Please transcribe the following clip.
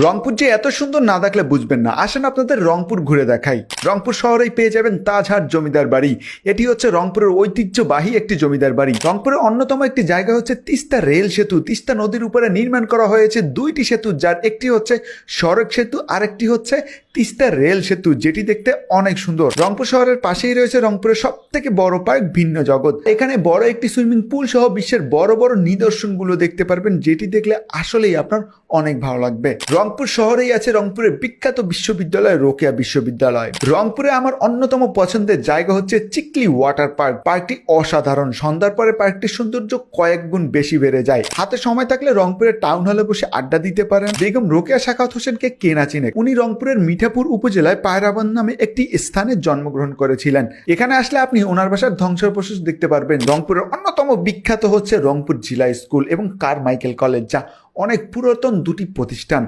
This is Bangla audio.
রংপুর যে এত সুন্দর না দেখলে বুঝবেন না। আসেন আপনাদের রংপুর ঘুরে দেখাই। রংপুর শহরেই পেয়ে যাবেন তাজহাট জমিদার বাড়ি। এটি হচ্ছে রংপুরের ঐতিহ্যবাহী একটি জমিদার বাড়ি। রংপুরের অন্যতম একটি জায়গা হচ্ছে তিস্তা রেল সেতু। তিস্তা নদীর উপরে নির্মাণ করা হয়েছে দুইটি সেতু, যার একটি হচ্ছে সড়ক সেতু আর একটি হচ্ছে তিস্তা রেল সেতু, যেটি দেখতে অনেক সুন্দর। রংপুর শহরের পাশেই রয়েছে রংপুরের সব থেকে বড় পার্ক ভিন্ন জগৎ। এখানে বড় একটি সুইমিং পুল সহ বিশ্বের বড় বড় নিদর্শনগুলো দেখতে পারবেন, যেটি দেখলে আসলেই আপনার অনেক ভালো লাগবে। রংপুর শহরেই আছে রংপুরের বিখ্যাত বিশ্ববিদ্যালয় রোকেয়া বিশ্ববিদ্যালয়। রংপুরে আমার অন্যতম পছন্দের জায়গা হচ্ছে চিকলি ওয়াটার পার্ক। পার্কটি অসাধারণ। সন্ধ্যার পরে পার্কটির সৌন্দর্য কয়েক গুণ বেশি বেড়ে যায়। হাতে সময় থাকলে রংপুরের টাউন হলে বসে আড্ডা দিতে পারেন। বেগম রোকেয়া সাখাওয়াত হোসেনকে কে না চিনে। উনি রংপুরের মিঠাপুর উপজেলায় পায়রাবন্দ নামে একটি স্থানে জন্মগ্রহণ করেছিলেন। এখানে আসলে আপনি ওনার বাসার ধ্বংসাবশেষ দেখতে পারবেন। রংপুরের অন্যতম বিখ্যাত হচ্ছে রংপুর জিলা স্কুল এবং কারমাইকেল কলেজ, যা অনেক পুরাতন দুটি প্রতিষ্ঠান।